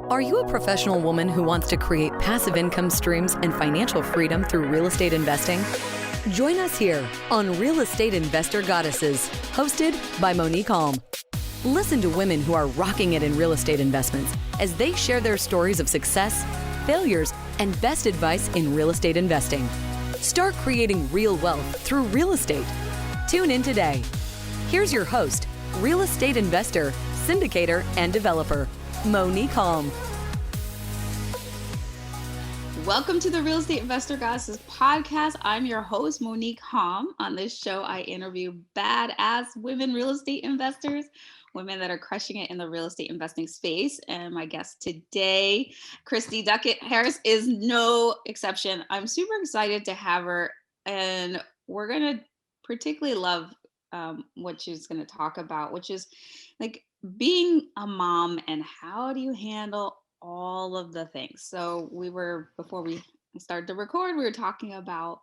Are you a professional woman who wants to create passive income streams and financial freedom through real estate investing? Join us here on Real Estate Investor Goddesses, hosted by Monick Halm. Listen to women who are rocking it in real estate investments as they share their stories of success, failures, and best advice in real estate investing. Start creating real wealth through real estate. Tune in today. Here's your host, real estate investor, syndicator, and developer, Monick Halm. Welcome to the Real Estate Investor Goddesses podcast. I'm your host, Monick Halm. On this show, I interview badass women real estate investors, women that are crushing it in the real estate investing space. And my guest today, Christy Duckett-Harris, is no exception. I'm super excited to have her, and we're going to particularly love what she's going to talk about, which is like being a mom and how do you handle all of the things. So before we started to record, we were talking about,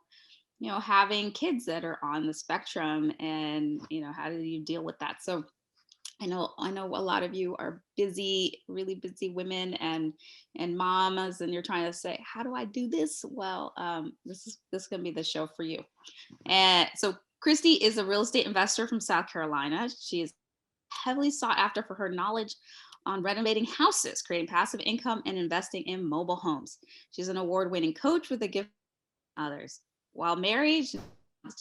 having kids that are on the spectrum and, how do you deal with that? So I know a lot of you are busy, really busy women and mamas, and you're trying to say, how do I do this? Well, this is going to be the show for you. And so Christy is a real estate investor from South Carolina. She is heavily sought after for her knowledge on renovating houses, creating passive income, and investing in mobile homes. She's an award-winning coach with a gift to others. While married,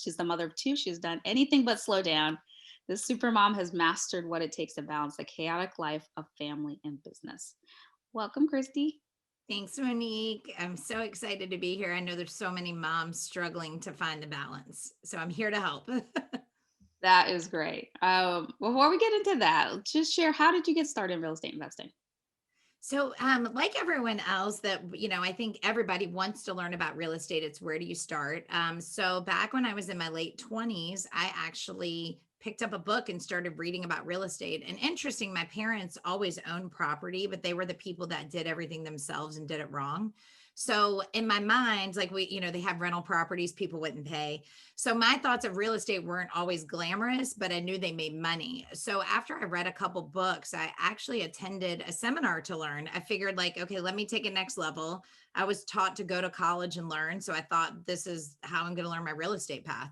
she's the mother of two. She's done anything but slow down. This supermom has mastered what it takes to balance the chaotic life of family and business. Welcome, Christy. Thanks, Monick. I'm so excited to be here. I know there's so many moms struggling to find the balance, so I'm here to help. That is great. Before we get into that, just share, how did you get started in real estate investing? So like everyone else that, I think everybody wants to learn about real estate. It's where do you start? So back when I was in my late 20s, I actually picked up a book and started reading about real estate. And interesting, my parents always owned property, but they were the people that did everything themselves and did it wrong. So in my mind, like they have rental properties, people wouldn't pay. So my thoughts of real estate weren't always glamorous, but I knew they made money. So after I read a couple books, I actually attended a seminar to learn. I figured okay, let me take it next level. I was taught to go to college and learn. So I thought this is how I'm going to learn my real estate path.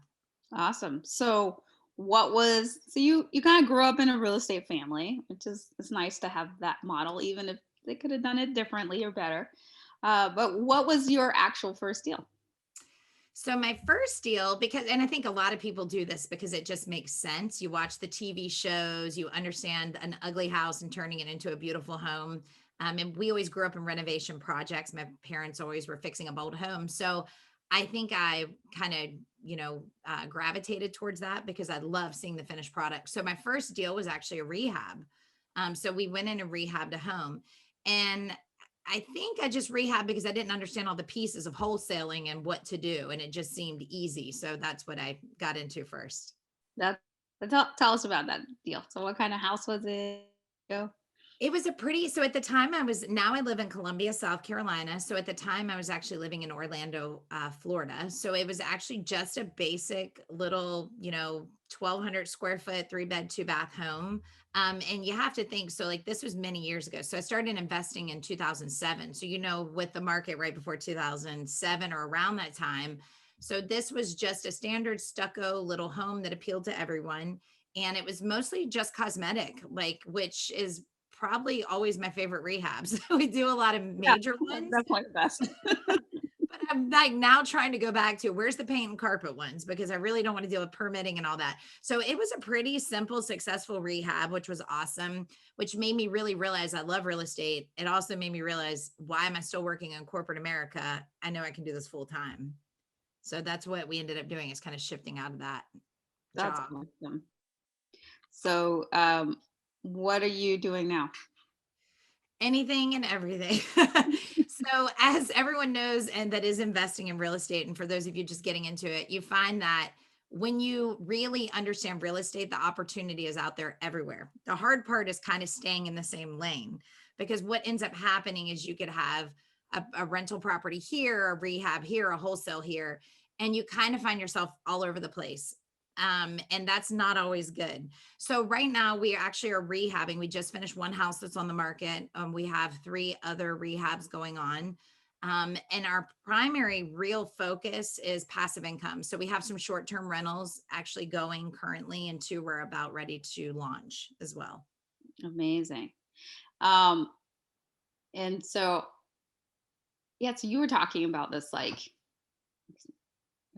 Awesome. So you kind of grew up in a real estate family, which it's nice to have that model, even if they could have done it differently or better. But what was your actual first deal? So my first deal, and I think a lot of people do this because it just makes sense. You watch the TV shows, you understand an ugly house and turning it into a beautiful home. And we always grew up in renovation projects. My parents always were fixing up old homes. So I think I kind of, gravitated towards that because I love seeing the finished product. So my first deal was actually a rehab. So we went in and rehabbed a home, and I think I just rehabbed because I didn't understand all the pieces of wholesaling and what to do. And it just seemed easy. So that's what I got into first. Tell us about that deal. So what kind of house was it? It was so at the time now I live in Columbia, South Carolina. So at the time I was actually living in Orlando, Florida. So it was actually just a basic little, 1,200 square foot, 3-bed, 2-bath home. And you have to think, so this was many years ago. So I started investing in 2007. So, with the market right before 2007 or around that time. So this was just a standard stucco little home that appealed to everyone. And it was mostly just cosmetic, which is probably always my favorite rehabs. We do a lot of major ones. Definitely the best. But I'm now trying to go back to where's the paint and carpet ones, because I really don't want to deal with permitting and all that. So it was a pretty simple, successful rehab, which was awesome, which made me really realize I love real estate. It also made me realize, why am I still working in corporate America? I know I can do this full time. So that's what we ended up doing, is kind of shifting out of that That's job. awesome. So what are you doing now? Anything and everything. So as everyone knows, and that is investing in real estate, and for those of you just getting into it, you find that when you really understand real estate, the opportunity is out there everywhere. The hard part is kind of staying in the same lane, because what ends up happening is you could have a rental property here, a rehab here, a wholesale here, and you kind of find yourself all over the place. And that's not always good. So right now we actually are rehabbing. We just finished one house that's on the market. We have 3 other rehabs going on. And our primary real focus is passive income. So we have some short-term rentals actually going currently, and 2 we're about ready to launch as well. Amazing. And so, yeah, so you were talking about this, like,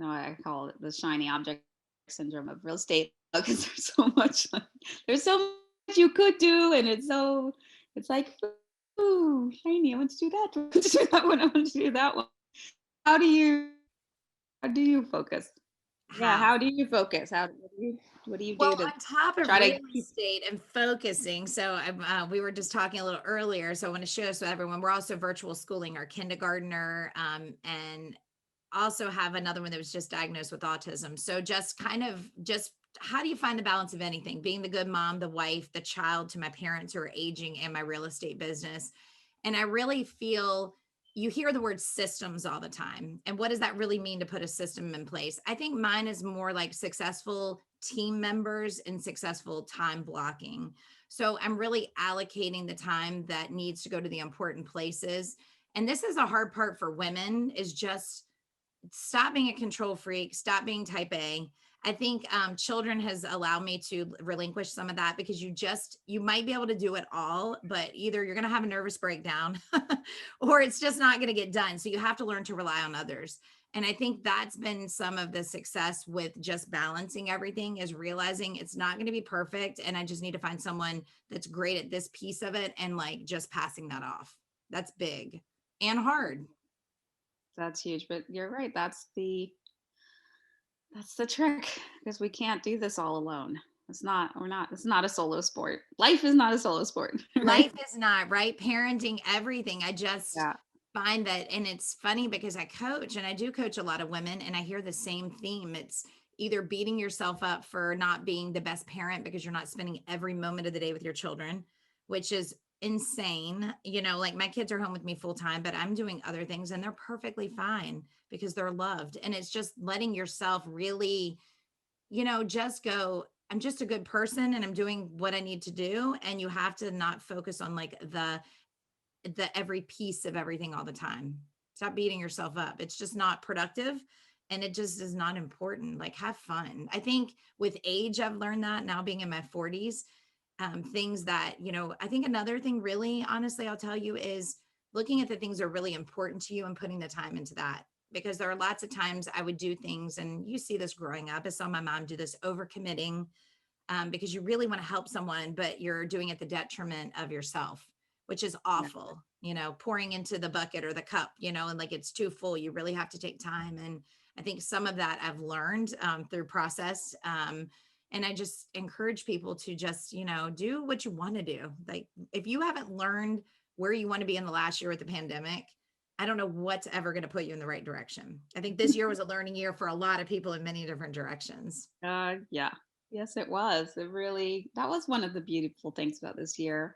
I call it the shiny object syndrome of real estate, because there's so much you could do, and it's like, ooh, shiny, I want to do that. I want to do that one. I want to do that one. How do you focus? Yeah, how do you focus? What do you do Well, to on top of try real to keep? estate and focusing, so we were just talking a little earlier, so I want to share this with everyone. We're also virtual schooling our kindergartner, and also have another one that was just diagnosed with autism. So just how do you find the balance of anything? Being the good mom, the wife, the child to my parents who are aging, and my real estate business. And I really feel you hear the word systems all the time. And what does that really mean to put a system in place? I think mine is more like successful team members and successful time blocking. So I'm really allocating the time that needs to go to the important places. And this is a hard part for women, is just stop being a control freak, stop being type A. I think children has allowed me to relinquish some of that, because you might be able to do it all, but either you're going to have a nervous breakdown or it's just not going to get done. So you have to learn to rely on others. And I think that's been some of the success with just balancing everything, is realizing it's not going to be perfect. And I just need to find someone that's great at this piece of it, and like just passing that off. That's big and hard. That's huge, but you're right. That's the trick, because we can't do this all alone. It's not a solo sport. Life is not a solo sport, right? Life is not, right? Parenting, everything. I just Yeah. find that, and it's funny because I coach, and I do coach a lot of women, and I hear the same theme. It's either beating yourself up for not being the best parent because you're not spending every moment of the day with your children, which is insane. Like my kids are home with me full time, but I'm doing other things and they're perfectly fine because they're loved. And it's just letting yourself really, just go, I'm just a good person and I'm doing what I need to do. And you have to not focus on like the every piece of everything all the time. Stop beating yourself up. It's just not productive, and it just is not important. Like, have fun. I think with age, I've learned that now, being in my 40s, things that, I think another thing really, honestly, I'll tell you, is looking at the things that are really important to you and putting the time into that. Because there are lots of times I would do things, and you see this growing up. I saw my mom do this, overcommitting, because you really want to help someone, but you're doing it at the detriment of yourself, which is Yeah. awful. Pouring into the bucket or the cup, and like it's too full. You really have to take time. And I think some of that I've learned through process. And I just encourage people to just, do what you want to do. Like, if you haven't learned where you want to be in the last year with the pandemic, I don't know what's ever going to put you in the right direction. I think this year was a learning year for a lot of people in many different directions. Yeah. Yes, it was. That was one of the beautiful things about this year.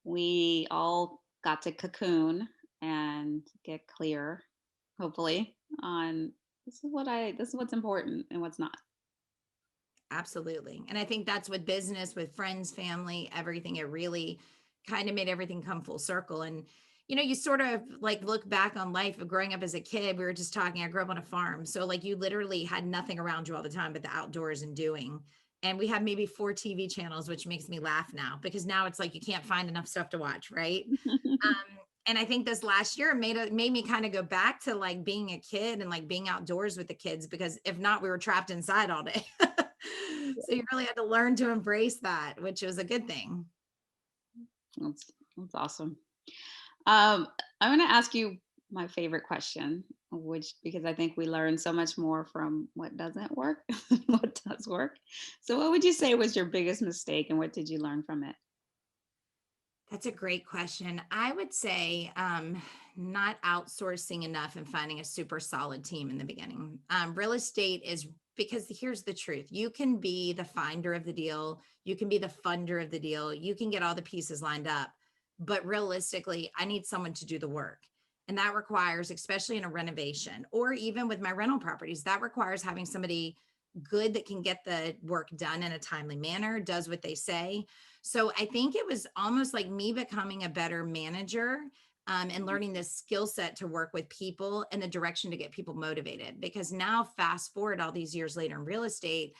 We all got to cocoon and get clear, hopefully, on this is what's important and what's not. Absolutely. And I think that's with business, with friends, family, everything. It really kind of made everything come full circle. And, you sort of like look back on life of growing up as a kid. We were just talking, I grew up on a farm. So like you literally had nothing around you all the time but the outdoors and doing. And we have maybe 4 TV channels, which makes me laugh now, because now it's like you can't find enough stuff to watch, right? And I think this last year made me kind of go back to like being a kid and like being outdoors with the kids, because if not, we were trapped inside all day. So you really had to learn to embrace that, which was a good thing. That's awesome. I'm going to ask you my favorite question, which, because I think we learn so much more from what doesn't work than what does work. So what would you say was your biggest mistake, and what did you learn from it? That's a great question. I would say not outsourcing enough and finding a super solid team in the beginning. Real estate is, because here's the truth. You can be the finder of the deal. You can be the funder of the deal. You can get all the pieces lined up. But realistically, I need someone to do the work. And that requires, especially in a renovation or even with my rental properties, that requires having somebody good, that can get the work done in a timely manner, does what they say. So I think it was almost like me becoming a better manager, and learning this skill set to work with people and the direction to get people motivated. Because now, fast forward all these years later in real estate,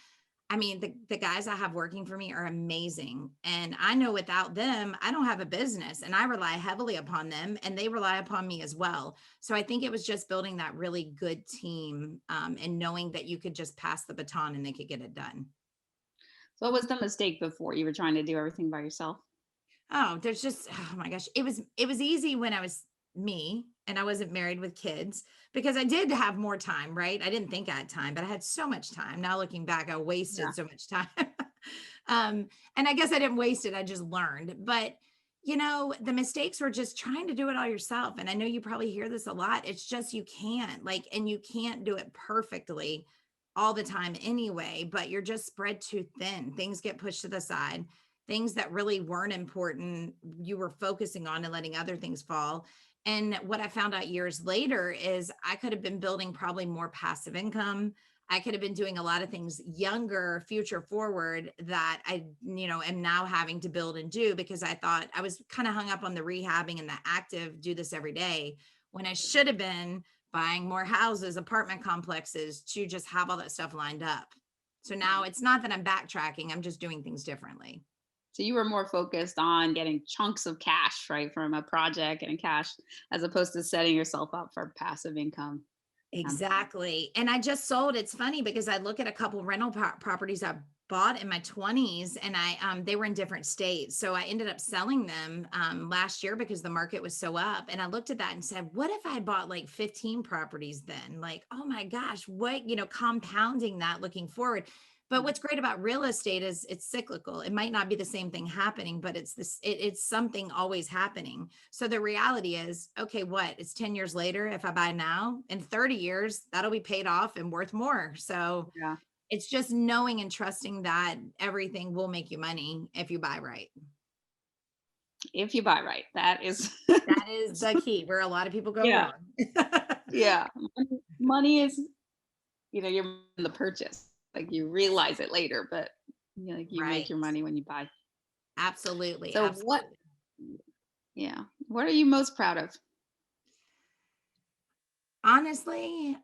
I mean, the guys I have working for me are amazing. And I know without them, I don't have a business, and I rely heavily upon them, and they rely upon me as well. So I think it was just building that really good team, and knowing that you could just pass the baton and they could get it done. So what was the mistake before? You were trying to do everything by yourself? Oh, there's just, oh my gosh. It was easy when I was me and I wasn't married with kids, because I did have more time, right? I didn't think I had time, but I had so much time. Now looking back, I Yeah. wasted so much time. And I guess I didn't waste it. I just learned. But the mistakes were just trying to do it all yourself. And I know you probably hear this a lot. It's just, you can't, like, and you can't do it perfectly all the time anyway, but you're just spread too thin. Things get pushed to the side. Things that really weren't important, you were focusing on and letting other things fall. And what I found out years later is I could have been building probably more passive income. I could have been doing a lot of things younger, future forward, that I, am now having to build and do, because I thought I was kind of hung up on the rehabbing and the active, do this every day, when I should have been buying more houses, apartment complexes, to just have all that stuff lined up. So now it's not that I'm backtracking, I'm just doing things differently. So you were more focused on getting chunks of cash, right, from a project, getting cash, as opposed to setting yourself up for passive income. Exactly. And I just sold. It's funny because I look at a couple rental properties I bought in my 20s, and they were in different states. So I ended up selling them last year because the market was so up. And I looked at that and said, what if I bought like 15 properties then? Like, oh my gosh, what, compounding that looking forward. But what's great about real estate is it's cyclical. It might not be the same thing happening, but it's something always happening. So the reality is, okay, what? It's 10 years later. If I buy now, in 30 years, that'll be paid off and worth more. So Yeah. it's just knowing and trusting that everything will make you money if you buy right. If you buy right, that is That is the key, where a lot of people go yeah. wrong. Yeah. Money is, you're in the purchase. Like, you realize it later, but like, you make Right. your money when you buy. Absolutely. So Absolutely. what are you most proud of? Honestly,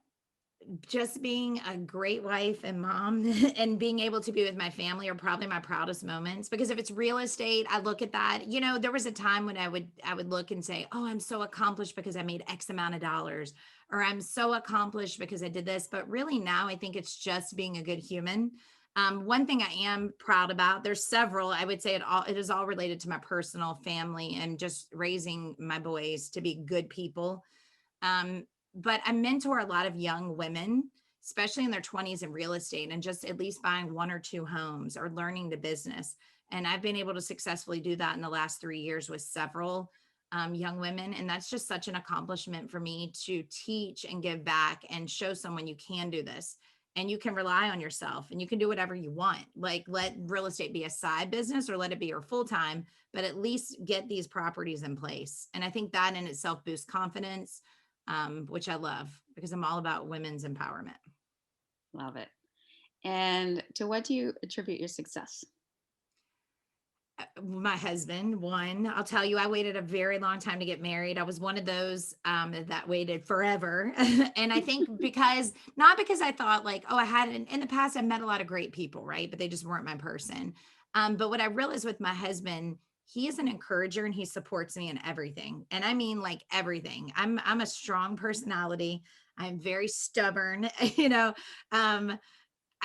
just being a great wife and mom and being able to be with my family are probably my proudest moments. Because if it's real estate, I look at that, there was a time when I would look and say, oh, I'm so accomplished because I made X amount of dollars, or I'm so accomplished because I did this. But really now I think it's just being a good human. One thing I am proud about, there's several, I would say it is all related to my personal family and just raising my boys to be good people. But I mentor a lot of young women, especially in their 20s, in real estate, and just at least buying one or two homes or learning the business. And I've been able to successfully do that in the last 3 years with several young women. And that's just such an accomplishment for me, to teach and give back and show someone you can do this, and you can rely on yourself, and you can do whatever you want. Like, let real estate be a side business or let it be your full time, but at least get these properties in place. And I think that in itself boosts confidence, which I love, because I'm all about women's empowerment. Love it. And to what do you attribute your success? My husband, one, I'll tell you, I waited a very long time to get married. I was one of those that waited forever. And I think not because I thought like, oh, I had in the past, I met a lot of great people, right? But they just weren't my person. But what I realized with my husband, he is an encourager and he supports me in everything. And I mean, like, everything. I'm a strong personality. I'm very stubborn,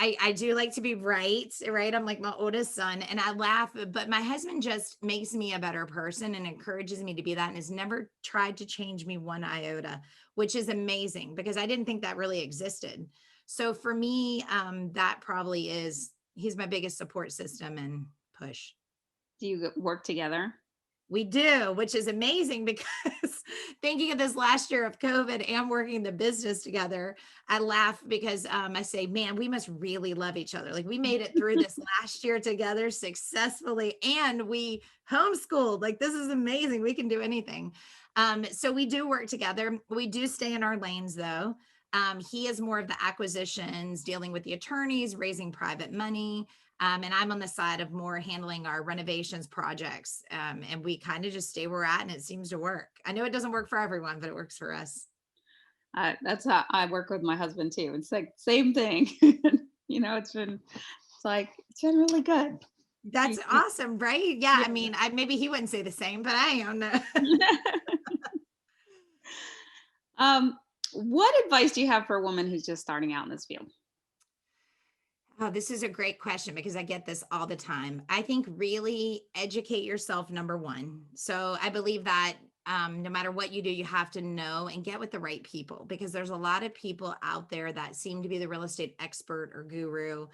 I do like to be right. I'm like my oldest son, and I laugh, but my husband just makes me a better person and encourages me to be that, and has never tried to change me one iota, which is amazing because I didn't think that really existed. So for me, that probably he's my biggest support system and push. Do you work together? We do, which is amazing because thinking of this last year of COVID and working the business together, I laugh because I say, man, we must really love each other. Like, we made it through this last year together successfully, and we homeschooled. Like, this is amazing. We can do anything. So we do work together. We do stay in our lanes though. He is more of the acquisitions, dealing with the attorneys, raising private money. And I'm on the side of more handling our renovations projects. And we kind of just stay where we're at, and it seems to work. I know it doesn't work for everyone, but it works for us. That's how I work with my husband too. It's like same thing. It's been really good. That's awesome, right? Yeah. I mean, maybe he wouldn't say the same, but I don't know. What advice do you have for a woman who's just starting out in this field? Oh, this is a great question because I get this all the time. I think really educate yourself, number one. So I believe that no matter what you do, you have to know and get with the right people, because there's a lot of people out there that seem to be the real estate expert or guru.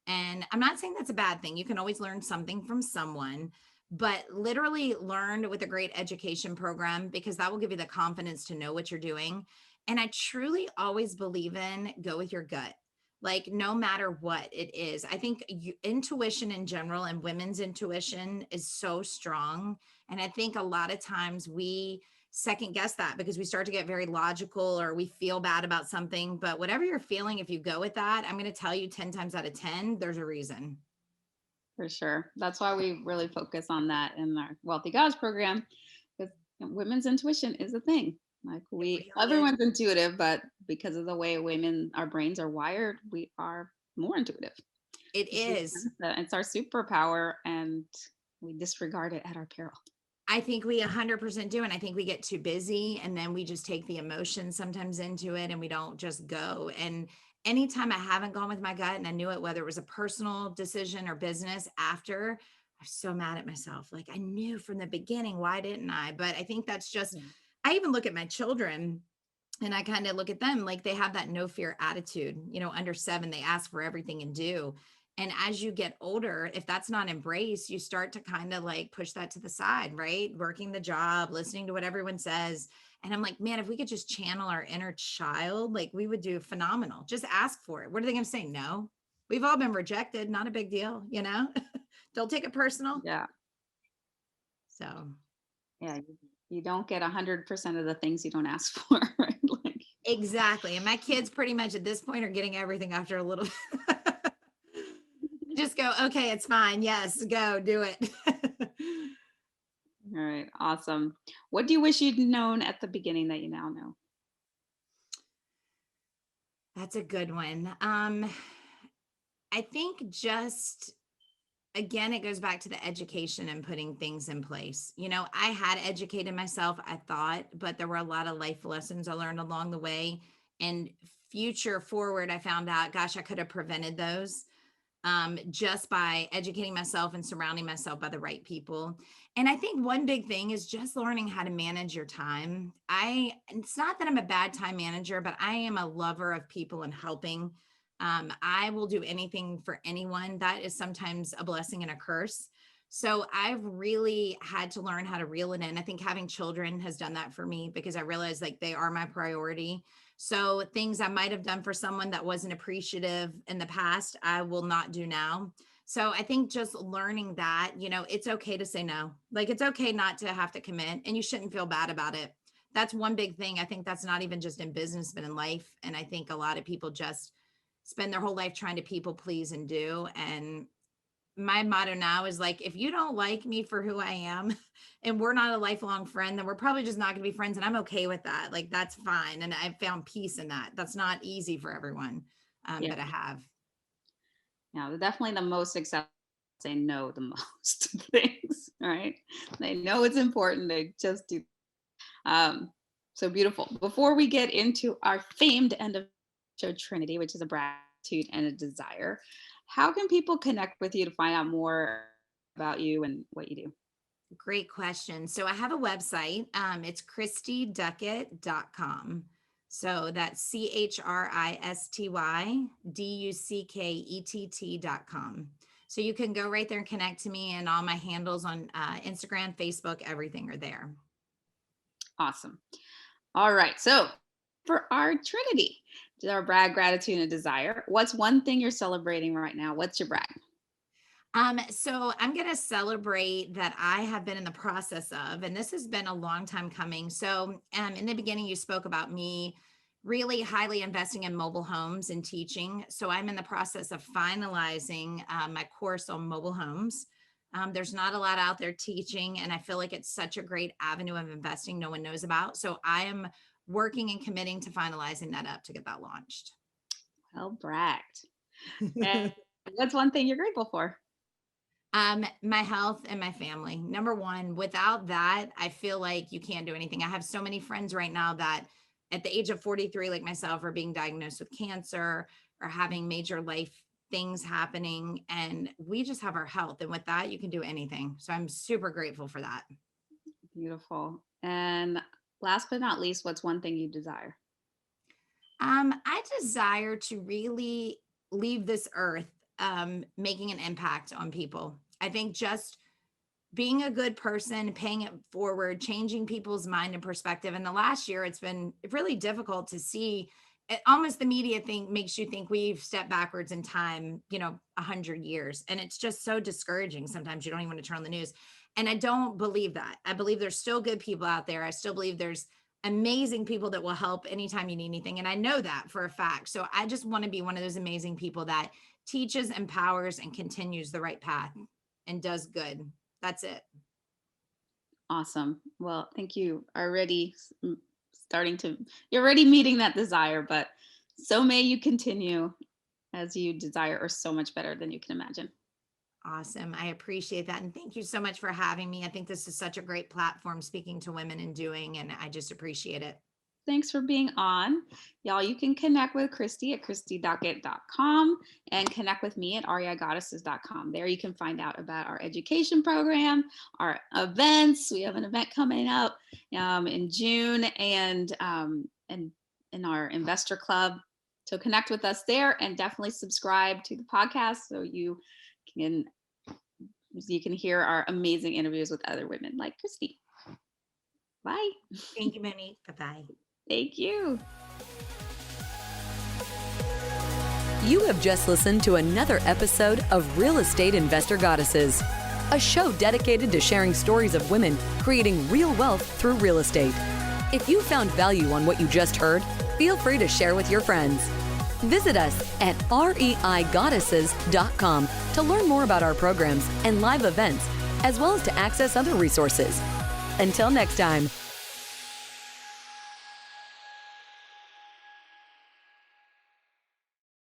And I'm not saying that's a bad thing. You can always learn something from someone, but literally learn with a great education program, because that will give you the confidence to know what you're doing. And I truly always believe in go with your gut. Like, no matter what it is, I think intuition in general, and women's intuition is so strong. And I think a lot of times we second guess that because we start to get very logical, or we feel bad about something. But whatever you're feeling, if you go with that, I'm going to tell you 10 times out of 10, there's a reason. For sure. That's why we really focus on that in our Wealthy Goddess program, because women's intuition is a thing. Like everyone's intuitive, but because of the way our brains are wired, we are more intuitive. It is. It's our superpower, and we disregard it at our peril. I think we 100% do. And I think we get too busy, and then we just take the emotion sometimes into it, and we don't just go. And anytime I haven't gone with my gut and I knew it, whether it was a personal decision or business, after, I'm so mad at myself. Like, I knew from the beginning, why didn't I? But I think that's just, I even look at my children and I kind of look at them like they have that no fear attitude. Under 7, they ask for everything and do. And as you get older, if that's not embraced, you start to kind of like push that to the side, right? Working the job, listening to what everyone says. And I'm like, man, if we could just channel our inner child, like we would do phenomenal. Just ask for it. What are they going to say? No. We've all been rejected. Not a big deal, Don't take it personal. Yeah. So. Yeah. You don't get 100% of the things you don't ask for, right? Exactly. And my kids pretty much at this point are getting everything after a little. Just go, okay, it's fine. Yes, go do it. All right. Awesome. What do you wish you'd known at the beginning that you now know? That's a good one. I think just, again, it goes back to the education and putting things in place. I had educated myself, I thought, but there were a lot of life lessons I learned along the way. And future forward, I found out, gosh, I could have prevented those just by educating myself and surrounding myself by the right people. And I think one big thing is just learning how to manage your time. It's not that I'm a bad time manager, but I am a lover of people and helping. I will do anything for anyone. That is sometimes a blessing and a curse. So I've really had to learn how to reel it in. I think having children has done that for me, because I realized like they are my priority. So things I might have done for someone that wasn't appreciative in the past, I will not do now. So I think just learning that, it's okay to say no. Like, it's okay not to have to commit, and you shouldn't feel bad about it. That's one big thing. I think that's not even just in business, but in life. And I think a lot of people just spend their whole life trying to people please and do. And my motto now is like, if you don't like me for who I am and we're not a lifelong friend, then we're probably just not going to be friends. And I'm okay with that. Like, that's fine. And I've found peace in that. That's not easy for everyone, but I have. Yeah, definitely the most successful say no the most things, right? They know it's important. They just do. So beautiful. Before we get into our famed end of show Trinity, which is a gratitude and a desire, how can people connect with you to find out more about you and what you do? Great question. So I have a website. It's ChristyDuckett.com. So that's ChristyDuckett.com. So you can go right there and connect to me, and all my handles on Instagram, Facebook, everything are there. Awesome. All right. So for our Trinity, our brag, gratitude, and desire, what's one thing you're celebrating right now? What's your brag? So I'm going to celebrate that I have been in the process of, and this has been a long time coming. So in the beginning, you spoke about me really highly investing in mobile homes and teaching. So I'm in the process of finalizing my course on mobile homes. There's not a lot out there teaching, and I feel like it's such a great avenue of investing no one knows about. So I am working and committing to finalizing that up to get that launched. Well bragged. And what's one thing you're grateful for? My health and my family. Number one, without that, I feel like you can't do anything. I have so many friends right now that at the age of 43, like myself, are being diagnosed with cancer or having major life things happening. And we just have our health. And with that, you can do anything. So I'm super grateful for that. Beautiful. And last but not least, what's one thing you desire? I desire to really leave this earth making an impact on people. I think just being a good person, paying it forward, changing people's mind and perspective. In the last year, it's been really difficult to see. Almost the media thing makes you think we've stepped backwards in time, 100 years. And it's just so discouraging. Sometimes you don't even want to turn on the news. And I don't believe that. I believe there's still good people out there. I still believe there's amazing people that will help anytime you need anything. And I know that for a fact. So I just want to be one of those amazing people that teaches, empowers, and continues the right path and does good. That's it. Awesome. Well, thank you. You're already meeting that desire, but so may you continue as you desire, or so much better than you can imagine. Awesome. I appreciate that. And thank you so much for having me. I think this is such a great platform, speaking to women and doing, and I just appreciate it. Thanks for being on. Y'all, you can connect with Christy at ChristyDuckett.com and connect with me at reigoddesses.com. There you can find out about our education program, our events. We have an event coming up in June, and in our investor club. So connect with us there, and definitely subscribe to the podcast so you can hear our amazing interviews with other women like Christy. Bye. Thank you, Monick. Bye-bye. Thank you. You have just listened to another episode of Real Estate Investor Goddesses, a show dedicated to sharing stories of women creating real wealth through real estate. If you found value on what you just heard, feel free to share with your friends. Visit us at reigoddesses.com to learn more about our programs and live events, as well as to access other resources. Until next time.